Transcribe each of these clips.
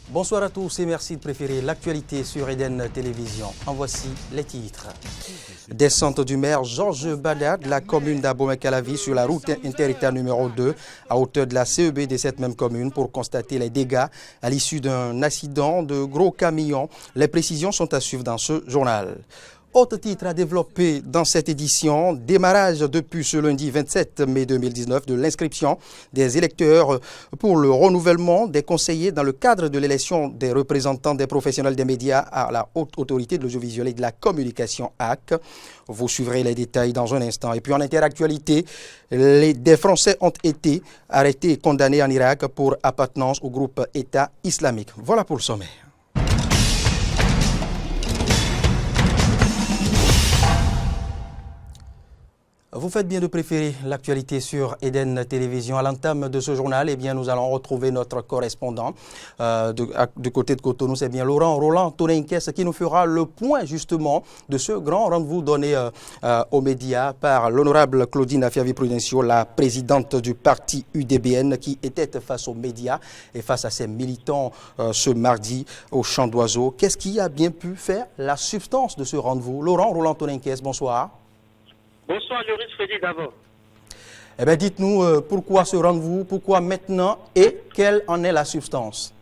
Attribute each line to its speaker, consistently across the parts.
Speaker 1: Bonsoir à tous et merci de préférer l'actualité sur Eden Télévision. En voici les titres. Descente du maire Georges Bada de la commune d'Abomey-Calavi sur la route interétat numéro 2 à hauteur de la CEB de cette même commune pour constater les dégâts à l'issue d'un accident de gros camions. Les précisions sont à suivre dans ce journal. Autre titre à développer dans cette édition, démarrage depuis ce lundi 27 mai 2019 de l'inscription des électeurs pour le renouvellement des conseillers dans le cadre de l'élection des représentants des professionnels des médias à la Haute Autorité de l'Audiovisuel et de la Communication HAC. Vous suivrez les détails dans un instant. Et puis en interactualité, des Français ont été arrêtés et condamnés en Irak pour appartenance au groupe État islamique. Voilà pour le sommaire. Vous faites bien de préférer l'actualité sur Eden Télévision. À l'entame de ce journal, eh bien, nous allons retrouver notre correspondant du côté de Cotonou, c'est bien Laurent Roland Tonenkes qui nous fera le point justement de ce grand rendez-vous donné aux médias par l'honorable Claudine Afiavi-Prudencio, la présidente du parti UDBN qui était face aux médias et face à ses militants ce mardi au Champ d'Oiseaux. Qu'est-ce qui a bien pu faire la substance de ce rendez-vous? Laurent Roland Tonenkes, bonsoir.
Speaker 2: Bonsoir, Loris Frédéric d'abord.
Speaker 1: Eh bien, dites-nous pourquoi ce rendez-vous, pourquoi maintenant et quelle en est la substance?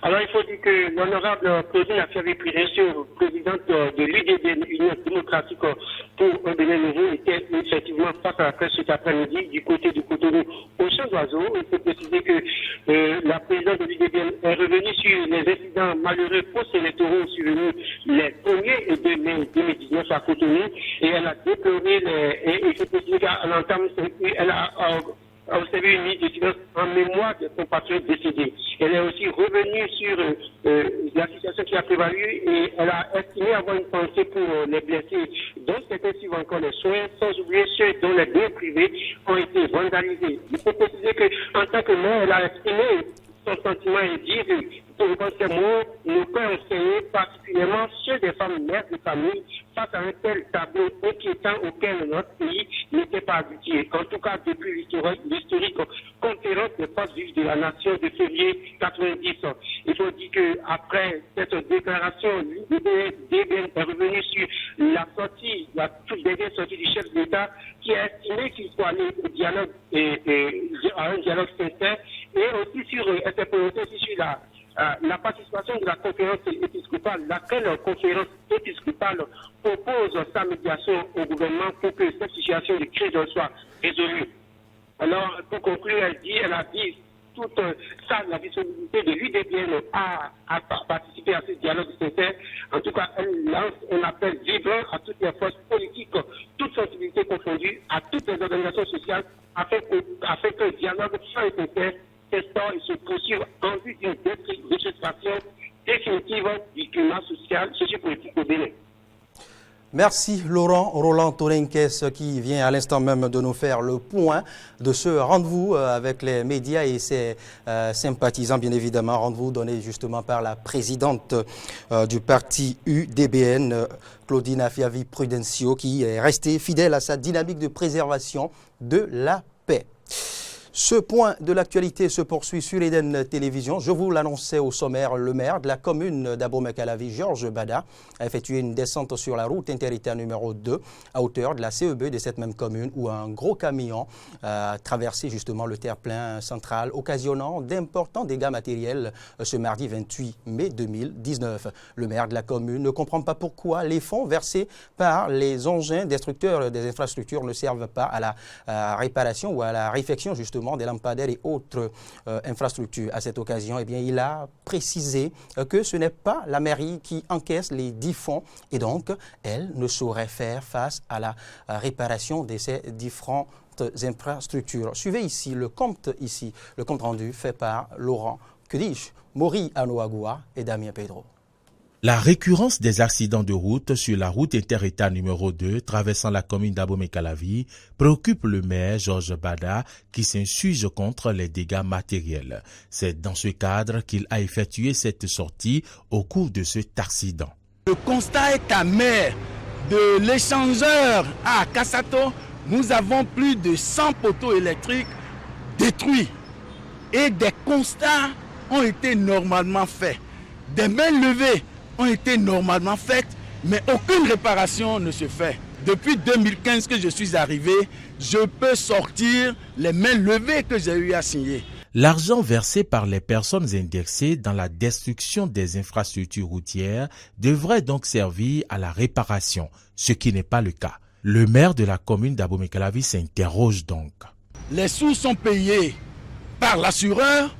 Speaker 2: Alors, il faut dire que l'honorable Claudine Afiavi-Prudencio, présidente de l'UDB, Union démocratique pour un Bénin nouveau, était effectivement face à la presse cet après-midi du côté du Cotonou au Champ d'Oiseaux. Il faut préciser que la présidente de l'UDB est revenue sur les incidents malheureux post-électoraux survenus les 1er et 2 mai 2019 à Cotonou et elle a déploré et il faut préciser qu'elle entame, elle a observé une minute de silence en mémoire de compatriotes décédés. Elle est aussi revenue sur la situation qui a prévalu et elle a estimé avoir une pensée pour les blessés, dont certains suivent encore les soins, sans oublier ceux dont les biens privés ont été vandalisés. Il faut préciser qu'en tant que mère, elle a exprimé son sentiment et dire pour ces mots, nos cœurs ont saigné, particulièrement ceux des femmes mères de famille, face à un tel tableau inquiétant auquel notre pays n'était pas habitué. En tout cas, depuis l'historique conférence des forces vives de la nation de février 90. Il faut dire qu'après cette déclaration, l'UDBN est revenu sur la sortie, la toute dernière sortie du chef d'État qui a estimé qu'il faut aller au dialogue à un dialogue sincère et aussi elle s'est prononcée aussi sur la participation de la conférence épiscopale, laquelle conférence épiscopale propose sa médiation au gouvernement pour que cette situation de crise soit résolue. Alors, pour conclure, elle a dit toute la disponibilité de l'UDBN à participer à ce dialogue sincère. En tout cas, elle lance un appel vibrant à toutes les forces politiques, toutes sensibilités confondues, à toutes les organisations sociales, afin que le dialogue soit sincère et se poursuivre en vue d'une déflagration définitive du climat social, sociopolitique au Bénin.
Speaker 1: Merci Laurent Roland Tonenkes qui vient à l'instant même de nous faire le point de ce rendez-vous avec les médias et ses sympathisants, bien évidemment. Rendez-vous donné justement par la présidente du parti UDBN, Claudine Afiavi-Prudencio, qui est restée fidèle à sa dynamique de préservation de la paix. Ce point de l'actualité se poursuit sur Eden Télévision. Je vous l'annonçais au sommaire, le maire de la commune d'Abomey-Calavi, Georges Bada, a effectué une descente sur la route interétat numéro 2 à hauteur de la CEB de cette même commune où un gros camion a traversé justement le terre-plein central, occasionnant d'importants dégâts matériels ce mardi 28 mai 2019. Le maire de la commune ne comprend pas pourquoi les fonds versés par les engins destructeurs des infrastructures ne servent pas à la réparation ou à la réfection justement des lampadaires et autres infrastructures. À cette occasion, eh bien, il a précisé que ce n'est pas la mairie qui encaisse les 10 fonds et donc elle ne saurait faire face à la réparation de ces différentes infrastructures. Suivez ici le compte rendu fait par Laurent, que dis-je, Maury Anoagua et Damien Pedro.
Speaker 3: La récurrence des accidents de route sur la route interétat numéro 2 traversant la commune d'Abomey-Calavi préoccupe le maire Georges Bada qui s'insurge contre les dégâts matériels. C'est dans ce cadre qu'il a effectué cette sortie au cours de cet accident.
Speaker 4: Le constat est amer. De l'échangeur à Kassato, nous avons plus de 100 poteaux électriques détruits et des constats ont été normalement faits. Des mains levées ont été normalement faites, mais aucune réparation ne se fait. Depuis 2015 que je suis arrivé, je peux sortir les mains levées que j'ai eu à signer.
Speaker 3: L'argent versé par les personnes indexées dans la destruction des infrastructures routières devrait donc servir à la réparation, ce qui n'est pas le cas. Le maire de la commune d'Abomey-Calavi s'interroge donc.
Speaker 4: Les sous sont payés par l'assureur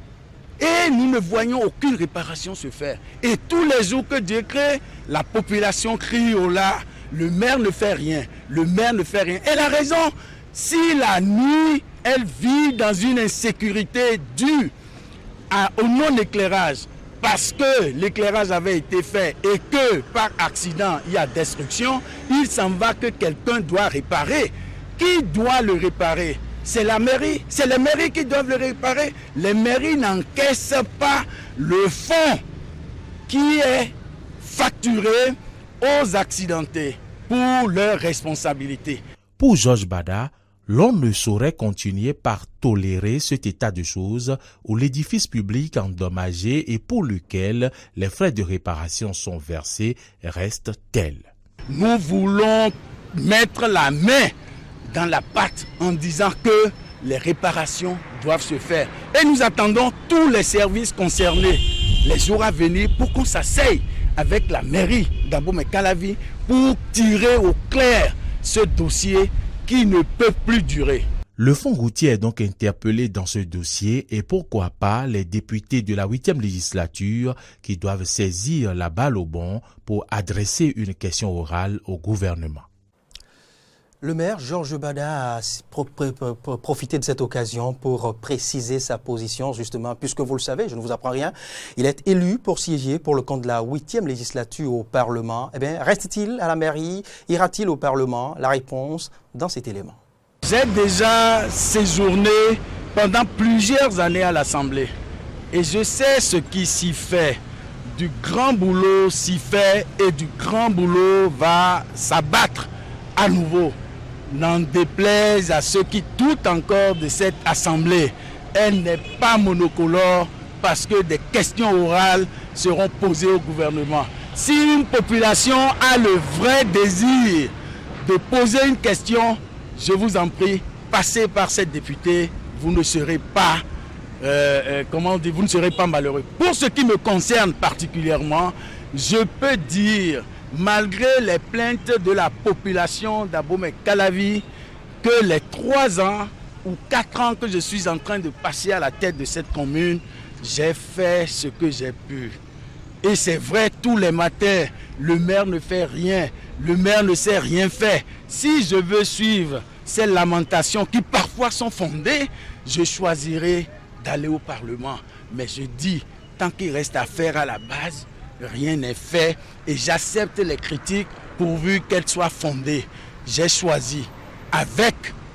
Speaker 4: et nous ne voyons aucune réparation se faire. Et tous les jours que Dieu crée, la population crie au là, le maire ne fait rien, le maire ne fait rien. Et la raison, si la nuit, elle vit dans une insécurité due au non-éclairage, parce que l'éclairage avait été fait et que par accident il y a destruction, il s'en va que quelqu'un doit réparer. Qui doit le réparer? C'est la mairie, c'est les mairies qui doivent le réparer. Les mairies n'encaissent pas le fonds qui est facturé aux accidentés pour leur responsabilité.
Speaker 3: Pour Georges Bada, l'on ne saurait continuer par tolérer cet état de choses où l'édifice public endommagé et pour lequel les frais de réparation sont versés restent tels.
Speaker 4: Nous voulons mettre la main dans la pâte en disant que les réparations doivent se faire. Et nous attendons tous les services concernés les jours à venir pour qu'on s'asseye avec la mairie d'Abomey-Calavi pour tirer au clair ce dossier qui ne peut plus durer.
Speaker 3: Le fonds routier est donc interpellé dans ce dossier et pourquoi pas les députés de la 8e législature qui doivent saisir la balle au bond pour adresser une question orale au gouvernement.
Speaker 1: Le maire Georges Bada a profité de cette occasion pour préciser sa position, justement, puisque vous le savez, je ne vous apprends rien, il est élu pour siéger pour le compte de la 8e législature au Parlement. Eh bien, reste-t-il à la mairie? Ira-t-il au Parlement? La réponse dans cet élément.
Speaker 4: J'ai déjà séjourné pendant plusieurs années à l'Assemblée et je sais ce qui s'y fait. Du grand boulot s'y fait et du grand boulot va s'abattre à nouveau. N'en déplaise à ceux qui doutent encore de cette assemblée. Elle n'est pas monocolore parce que des questions orales seront posées au gouvernement. Si une population a le vrai désir de poser une question, je vous en prie, passez par cette députée, vous ne serez pas, vous ne serez pas malheureux. Pour ce qui me concerne particulièrement, je peux dire, malgré les plaintes de la population d'Abomey-Calavi, que les 3 ans ou 4 ans que je suis en train de passer à la tête de cette commune, j'ai fait ce que j'ai pu. Et c'est vrai, tous les matins, le maire ne fait rien, le maire ne sait rien faire. Si je veux suivre ces lamentations qui parfois sont fondées, je choisirai d'aller au Parlement. Mais je dis, tant qu'il reste à faire à la base, rien n'est fait et j'accepte les critiques pourvu qu'elles soient fondées. J'ai choisi, avec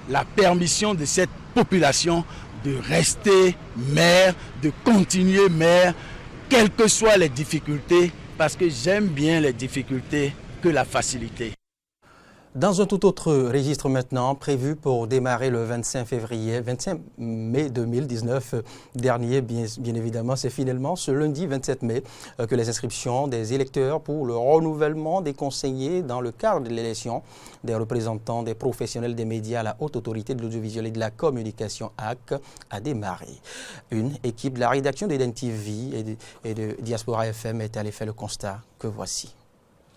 Speaker 4: la permission de cette population, de rester maire, de continuer maire, quelles que soient les difficultés, parce que j'aime bien les difficultés que la facilité.
Speaker 1: Dans un tout autre registre maintenant, prévu pour démarrer le 25 mai 2019 dernier, bien évidemment, c'est finalement ce lundi 27 mai que les inscriptions des électeurs pour le renouvellement des conseillers dans le cadre de l'élection des représentants des professionnels des médias à la Haute Autorité de l'Audiovisuel et de la Communication HAC a démarré. Une équipe de la rédaction d'Eden TV et de Diaspora FM est allée faire le constat que voici.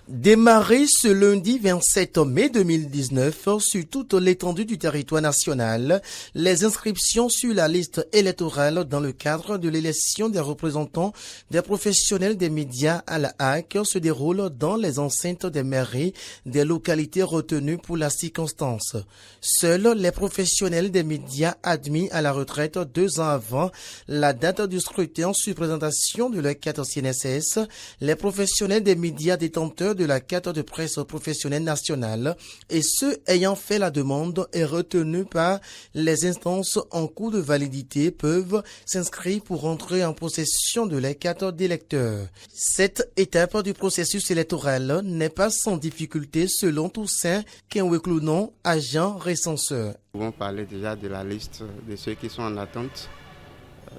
Speaker 5: Démarré ce lundi 27 mai 2019 sur toute l'étendue du territoire national, les inscriptions sur la liste électorale dans le cadre de l'élection des représentants des professionnels des médias à la HAC se déroulent dans les enceintes des mairies des localités retenues pour la circonstance. Seuls les professionnels des médias admis à la retraite 2 ans avant la date du scrutin sur présentation de leur carte CNSS, les professionnels des médias détenteurs de la carte de presse professionnelle nationale et ceux ayant fait la demande et retenus par les instances en cours de validité peuvent s'inscrire pour entrer en possession de la carte d'électeur. Cette étape du processus électoral n'est pas sans difficulté selon Toussaint Kenweklounon, agent recenseur.
Speaker 6: Nous pouvons parler déjà de la liste de ceux qui sont en attente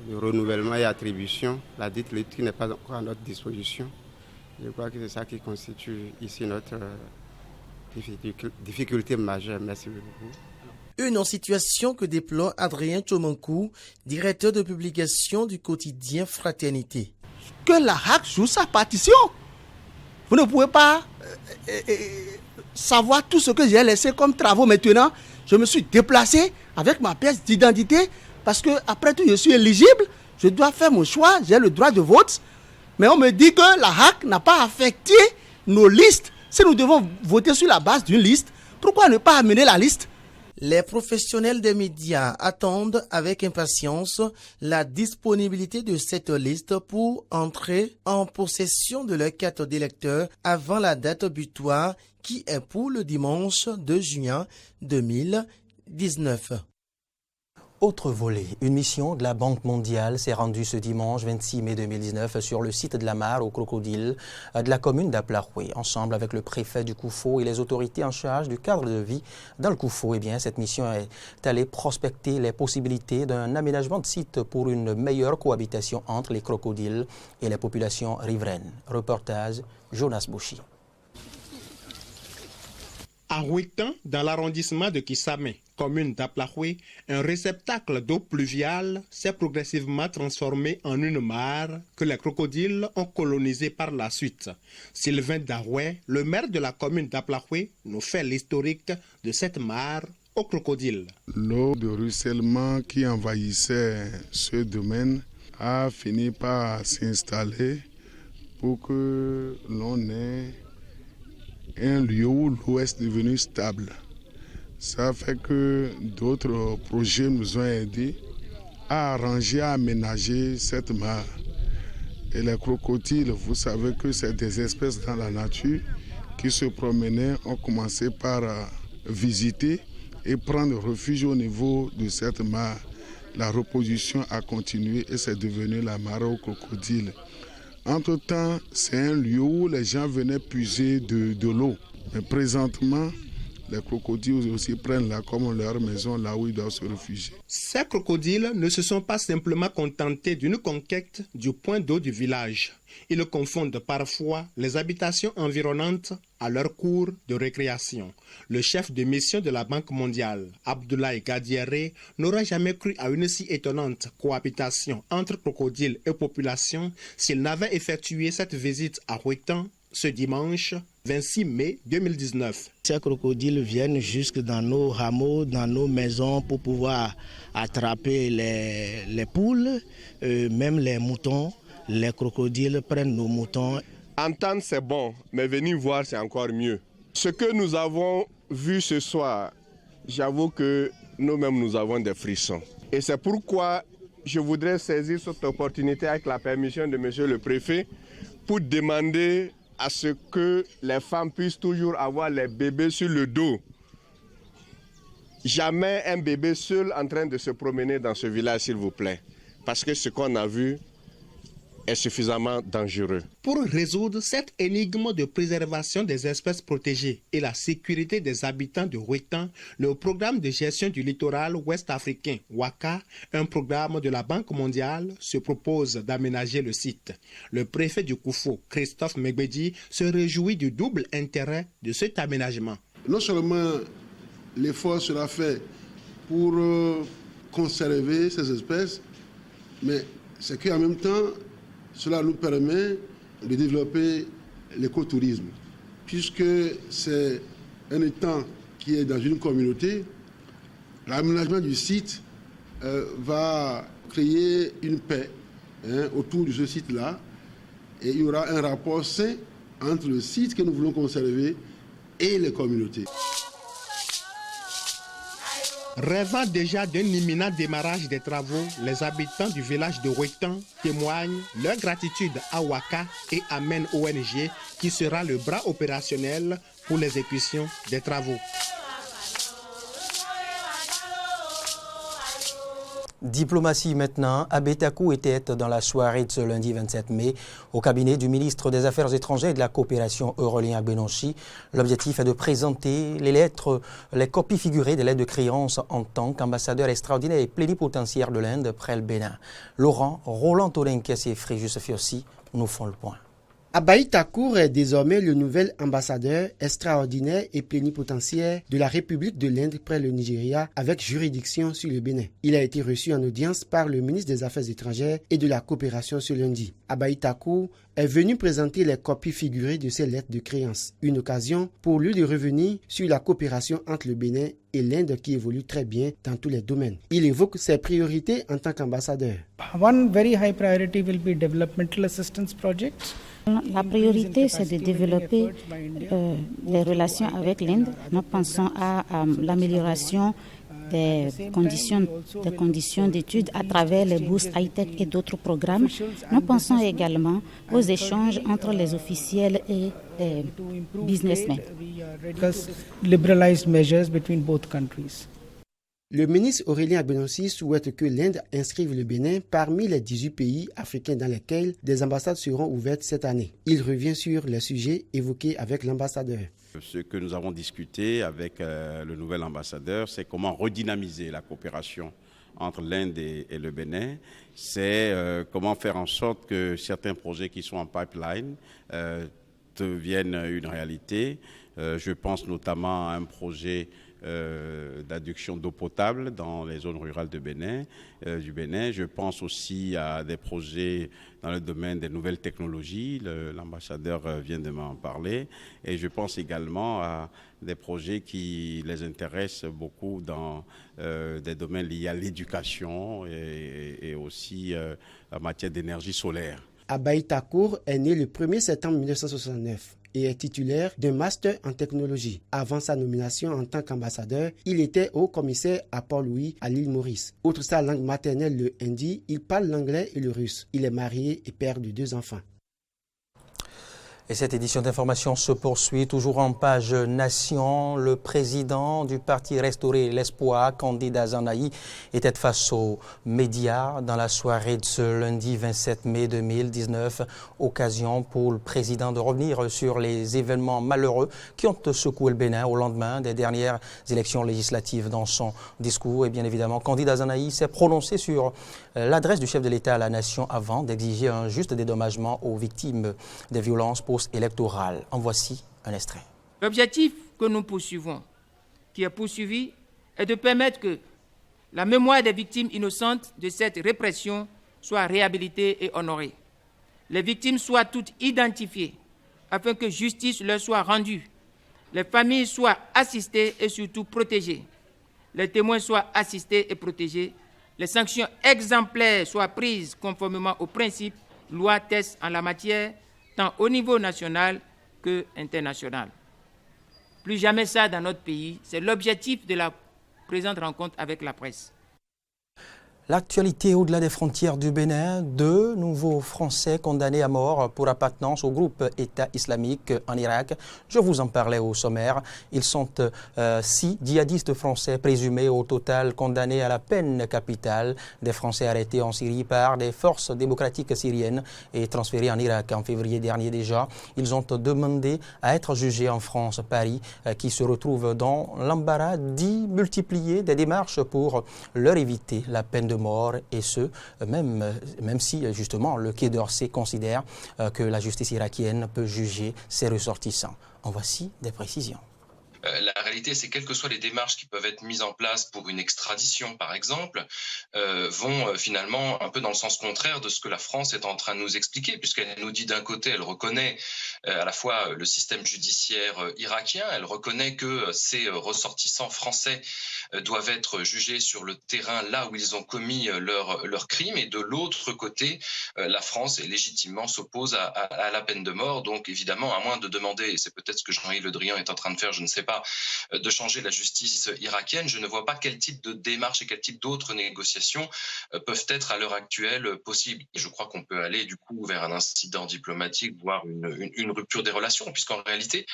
Speaker 6: de renouvellement et attribution, la dite liste qui n'est pas encore à notre disposition. Je crois que c'est ça qui constitue ici notre difficulté majeure. Merci beaucoup.
Speaker 5: Une situation que déplore Adrien Tchomankou, directeur de publication du quotidien Fraternité.
Speaker 7: Que la HAC joue sa partition. Vous ne pouvez pas savoir tout ce que j'ai laissé comme travaux maintenant. Je me suis déplacé avec ma pièce d'identité parce que après tout je suis éligible. Je dois faire mon choix, j'ai le droit de vote. Mais on me dit que la HAC n'a pas affecté nos listes. Si nous devons voter sur la base d'une liste, pourquoi ne pas amener la liste?
Speaker 5: Les professionnels des médias attendent avec impatience la disponibilité de cette liste pour entrer en possession de leur carte d'électeur avant la date butoir qui est pour le dimanche 2 juin 2019.
Speaker 1: Autre volet, une mission de la Banque mondiale s'est rendue ce dimanche 26 mai 2019 sur le site de la mare aux crocodiles de la commune d'Aplaroué. Ensemble avec le préfet du Koufo et les autorités en charge du cadre de vie dans le Koufo, cette mission est allée prospecter les possibilités d'un aménagement de site pour une meilleure cohabitation entre les crocodiles et les populations riveraines. Reportage Jonas Bouchi.
Speaker 8: À Huictan, dans l'arrondissement de Kissamé, commune d'Aplaroué, un réceptacle d'eau pluviale s'est progressivement transformé en une mare que les crocodiles ont colonisée par la suite. Sylvain Darouet, le maire de la commune d'Aplaroué, nous fait l'historique de cette mare aux crocodiles.
Speaker 9: L'eau de ruissellement qui envahissait ce domaine a fini par s'installer pour que l'on ait un lieu où l'eau est devenue stable. Ça fait que d'autres projets nous ont aidés à arranger, à aménager cette mare. Et les crocodiles, vous savez que c'est des espèces dans la nature qui se promenaient, ont commencé par visiter et prendre refuge au niveau de cette mare. La reproduction a continué et c'est devenu la mare aux crocodiles. Entre-temps, c'est un lieu où les gens venaient puiser de l'eau. Mais présentement, les crocodiles aussi prennent là comme leur maison, là où ils doivent se réfugier.
Speaker 8: Ces crocodiles ne se sont pas simplement contentés d'une conquête du point d'eau du village. Ils confondent parfois les habitations environnantes à leur cours de récréation. Le chef de mission de la Banque mondiale, Abdoulaye Gadiéré, n'aurait jamais cru à une si étonnante cohabitation entre crocodiles et population s'il n'avait effectué cette visite à Huictan ce dimanche 26 mai 2019.
Speaker 7: Ces crocodiles viennent jusque dans nos hameaux, dans nos maisons pour pouvoir attraper les poules, même les moutons. Les crocodiles prennent nos moutons.
Speaker 10: Entendre c'est bon, mais venir voir c'est encore mieux. Ce que nous avons vu ce soir, j'avoue que nous-mêmes nous avons des frissons. Et c'est pourquoi je voudrais saisir cette opportunité avec la permission de monsieur le préfet pour demander à ce que les femmes puissent toujours avoir les bébés sur le dos. Jamais un bébé seul en train de se promener dans ce village, s'il vous plaît. Parce que ce qu'on a vu est suffisamment dangereux.
Speaker 8: Pour résoudre cette énigme de préservation des espèces protégées et la sécurité des habitants de Huictan, le programme de gestion du littoral ouest africain, WACA, un programme de la Banque mondiale, se propose d'aménager le site. Le préfet du Koufo, Christophe Megbedi, se réjouit du double intérêt de cet aménagement.
Speaker 11: Non seulement l'effort sera fait pour conserver ces espèces, mais c'est qu'en même temps, cela nous permet de développer l'écotourisme, puisque c'est un étang qui est dans une communauté. L'aménagement du site va créer une paix autour de ce site-là, et il y aura un rapport sain entre le site que nous voulons conserver et les communautés.
Speaker 8: Rêvant déjà d'un imminent démarrage des travaux, les habitants du village de Huictan témoignent leur gratitude à WACA et à MEN ONG qui sera le bras opérationnel pour l'exécution des travaux.
Speaker 1: Diplomatie maintenant. Abbé Takou était dans la soirée de ce lundi 27 mai au cabinet du ministre des Affaires étrangères et de la coopération Aurélien Benonchi. L'objectif est de présenter les copies figurées des lettres de créance en tant qu'ambassadeur extraordinaire et plénipotentiaire de l'Inde près le Bénin. Laurent, Roland Tolenkes et Fréjus Fiossi nous font le point.
Speaker 12: Abaï Takour est désormais le nouvel ambassadeur extraordinaire et plénipotentiaire de la République de l'Inde près le Nigeria avec juridiction sur le Bénin. Il a été reçu en audience par le ministre des Affaires étrangères et de la coopération ce lundi. Abaï Takour est venu présenter les copies figurées de ses lettres de créance. Une occasion pour lui de revenir sur la coopération entre le Bénin et l'Inde qui évolue très bien dans tous les domaines. Il évoque ses priorités en tant qu'ambassadeur.
Speaker 13: One very high priority will be developmental assistance projects.
Speaker 14: La priorité, c'est de développer les relations avec l'Inde. Nous pensons à l'amélioration des conditions d'études à travers les bourses high-tech et d'autres programmes. Nous pensons également aux échanges entre les officiels et les businessmen.
Speaker 13: Liberalized measures between both countries.
Speaker 12: Le ministre Aurélien Benonchi souhaite que l'Inde inscrive le Bénin parmi les 18 pays africains dans lesquels des ambassades seront ouvertes cette année. Il revient sur les sujets évoqués avec l'ambassadeur.
Speaker 15: Ce que nous avons discuté avec le nouvel ambassadeur, c'est comment redynamiser la coopération entre l'Inde et le Bénin. C'est comment faire en sorte que certains projets qui sont en pipeline deviennent une réalité. Je pense notamment à un projet d'adduction d'eau potable dans les zones rurales du Bénin. Je pense aussi à des projets dans le domaine des nouvelles technologies. L'ambassadeur vient de m'en parler. Et je pense également à des projets qui les intéressent beaucoup dans des domaines liés à l'éducation et aussi en matière d'énergie solaire.
Speaker 12: Abaï Takour est né le 1er septembre 1969. Et est titulaire d'un master en technologie. Avant sa nomination en tant qu'ambassadeur, il était haut commissaire à Port-Louis à l'île Maurice. Outre sa langue maternelle, le hindi, il parle l'anglais et le russe. Il est marié et père de 2 enfants.
Speaker 1: Et cette édition d'information se poursuit toujours en page Nation. Le président du parti Restaurer l'Espoir, Candide Azanahi, était face aux médias dans la soirée de ce lundi 27 mai 2019. Occasion pour le président de revenir sur les événements malheureux qui ont secoué le Bénin au lendemain des dernières élections législatives. Dans son discours, et bien évidemment, Candide Azanahi s'est prononcé sur l'adresse du chef de l'État à la nation avant d'exiger un juste dédommagement aux victimes des violences post-électorales. En voici un extrait.
Speaker 16: L'objectif que nous poursuivons, qui est poursuivi, est de permettre que la mémoire des victimes innocentes de cette répression soit réhabilitée et honorée. Les victimes soient toutes identifiées afin que justice leur soit rendue. Les familles soient assistées et surtout protégées. Les témoins soient assistés et protégés. Les sanctions exemplaires soient prises conformément aux principes, lois, tests en la matière, tant au niveau national que international. Plus jamais ça dans notre pays, c'est l'objectif de la présente rencontre avec la presse.
Speaker 1: L'actualité au-delà des frontières du Bénin, 2 nouveaux Français condamnés à mort pour appartenance au groupe État islamique en Irak. Je vous en parlais au sommaire. Ils sont 6 djihadistes français présumés au total condamnés à la peine capitale. Des Français arrêtés en Syrie par des forces démocratiques syriennes et transférés en Irak en février dernier déjà. Ils ont demandé à être jugés en France, Paris, qui se retrouve dans l'embarras d'y multiplier des démarches pour leur éviter la peine de mort, et ce, même si justement le Quai d'Orsay considère que la justice irakienne peut juger ses ressortissants. En voici des précisions.
Speaker 17: La réalité, c'est quelles que soient les démarches qui peuvent être mises en place pour une extradition, par exemple, vont finalement un peu dans le sens contraire de ce que la France est en train de nous expliquer, puisqu'elle nous dit d'un côté, elle reconnaît à la fois le système judiciaire irakien, elle reconnaît que ces ressortissants français doivent être jugés sur le terrain là où ils ont commis leur crime, et de l'autre côté, la France légitimement s'oppose à la peine de mort. Donc évidemment, à moins de demander, et c'est peut-être ce que Jean-Yves Le Drian est en train de faire, je ne sais pas de changer la justice irakienne, je ne vois pas quel type de démarche et quel type d'autres négociations peuvent être à l'heure actuelle possibles. Et je crois qu'on peut aller du coup vers un incident diplomatique, voire une rupture des relations, puisqu'en réalité,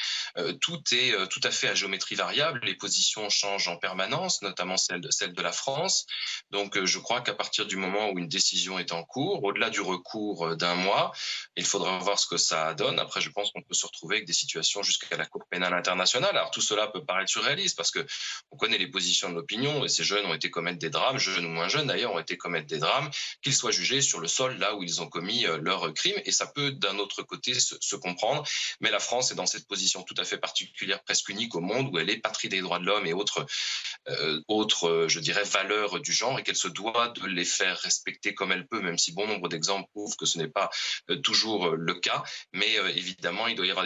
Speaker 17: tout est tout à fait à géométrie variable. Les positions changent en permanence, notamment celle de la France. Donc je crois qu'à partir du moment où une décision est en cours, au-delà du recours d'un mois, il faudra voir ce que ça donne. Après, je pense qu'on peut se retrouver avec des situations jusqu'à la Cour pénale internationale. Alors tout cela peut paraître surréaliste parce que on connaît les positions de l'opinion et ces jeunes ont été commettre des drames, jeunes ou moins jeunes d'ailleurs, ont été commettre des drames, qu'ils soient jugés sur le sol là où ils ont commis leurs crimes. Et ça peut d'un autre côté se comprendre. Mais la France est dans cette position tout à fait particulière, presque unique au monde, où elle est patrie des droits de l'homme et autres, je dirais, valeurs du genre, et qu'elle se doit de les faire respecter comme elle peut, même si bon nombre d'exemples prouvent que ce n'est pas toujours le cas. Mais évidemment, il doit y avoir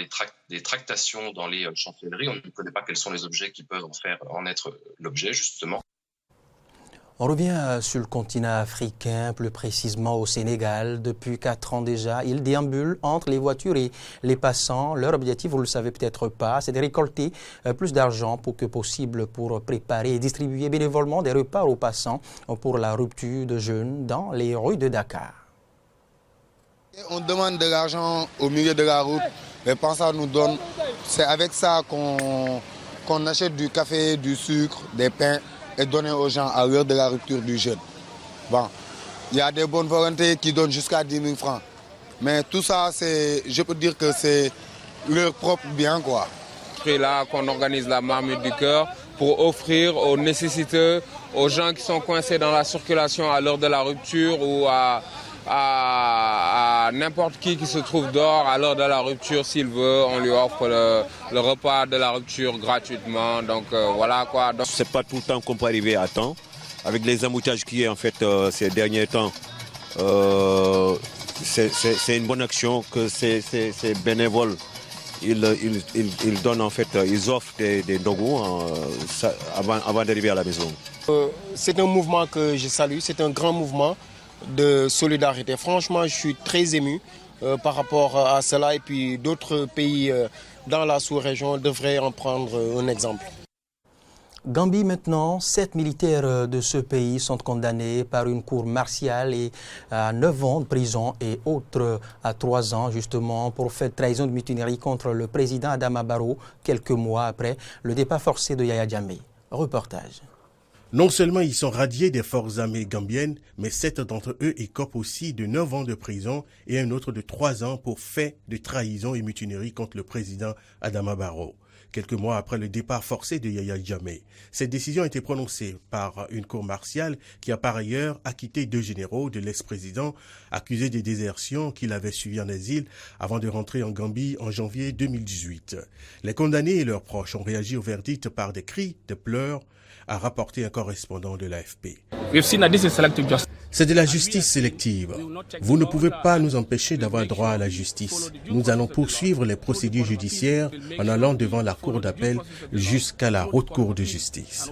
Speaker 17: des tractations dans les chancelleries. On ne connaît pas quels sont les objets qui peuvent en être l'objet, justement.
Speaker 1: On revient sur le continent africain, plus précisément au Sénégal. Depuis 4 ans déjà, ils déambulent entre les voitures et les passants. Leur objectif, vous ne le savez peut-être pas, c'est de récolter plus d'argent que possible pour préparer et distribuer bénévolement des repas aux passants pour la rupture de jeûne dans les rues de Dakar.
Speaker 18: On demande de l'argent au milieu de la route, les passants nous donnent. C'est avec ça qu'on achète du café, du sucre, des pains, et donner aux gens à l'heure de la rupture du jeûne. Bon, il y a des bonnes volontés qui donnent jusqu'à 10 000 francs. Mais tout ça, je peux dire que c'est leur propre bien, quoi.
Speaker 19: C'est là qu'on organise la marmite du cœur pour offrir aux nécessiteux, aux gens qui sont coincés dans la circulation à l'heure de la rupture ou à n'importe qui se trouve dehors à l'heure de la rupture, s'il veut, on lui offre le repas de la rupture gratuitement. Donc voilà quoi.
Speaker 20: C'est pas tout le temps qu'on peut arriver à temps. Avec les embouteillages qui est en fait ces derniers temps, c'est une bonne action que ces bénévoles ils donnent en fait, ils offrent des dogos avant d'arriver à la maison.
Speaker 21: C'est un mouvement que je salue, c'est un grand mouvement de solidarité. Franchement, je suis très ému par rapport à cela, et puis d'autres pays dans la sous-région devraient en prendre un exemple.
Speaker 1: Gambie maintenant, 7 militaires de ce pays sont condamnés par une cour martiale et à 9 ans de prison et autres à 3 ans justement pour fait de trahison de mutinerie contre le président Adama Barrow quelques mois après le départ forcé de Yaya Jammeh. Reportage.
Speaker 22: Non seulement ils sont radiés des forces armées gambiennes, mais 7 d'entre eux écopent aussi de 9 ans de prison et un autre de 3 ans pour fait de trahison et mutinerie contre le président Adama Barrow. Quelques mois après le départ forcé de Yaya Jammeh. Cette décision a été prononcée par une cour martiale qui a par ailleurs acquitté 2 généraux de l'ex-président accusés de désertion qu'il avait suivis en exil avant de rentrer en Gambie en janvier 2018. Les condamnés et leurs proches ont réagi au verdict par des cris de pleurs, a rapporté un correspondant de l'AFP. C'est de la justice sélective. Vous ne pouvez pas nous empêcher d'avoir droit à la justice. Nous allons poursuivre les procédures judiciaires en allant devant la cour d'appel jusqu'à la haute cour de justice.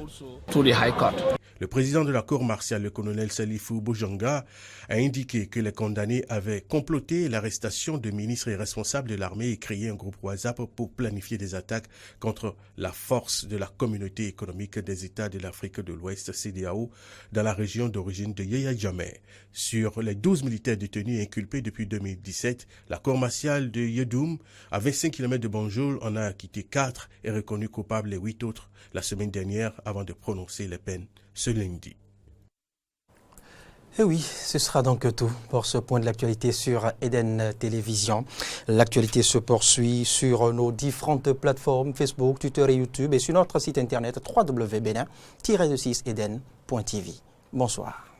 Speaker 22: Le président de la cour martiale, le colonel Salifou Bojanga, a indiqué que les condamnés avaient comploté l'arrestation de ministres et responsables de l'armée et créé un groupe WhatsApp pour planifier des attaques contre la force de la communauté économique des États de l'Afrique de l'Ouest, CEDEAO, dans la région d'origine de Yaya Jammeh. Sur les 12 militaires détenus et inculpés depuis 2017, la cour martiale de Yedoum, à 25 km de Banjul, en a acquitté 4 et reconnu coupables les 8 autres la semaine dernière avant de prononcer les peines ce lundi.
Speaker 1: Et oui, ce sera donc tout pour ce point de l'actualité sur Eden Télévision. L'actualité se poursuit sur nos différentes plateformes Facebook, Twitter et YouTube et sur notre site internet www.benin-eden.tv. Bonsoir.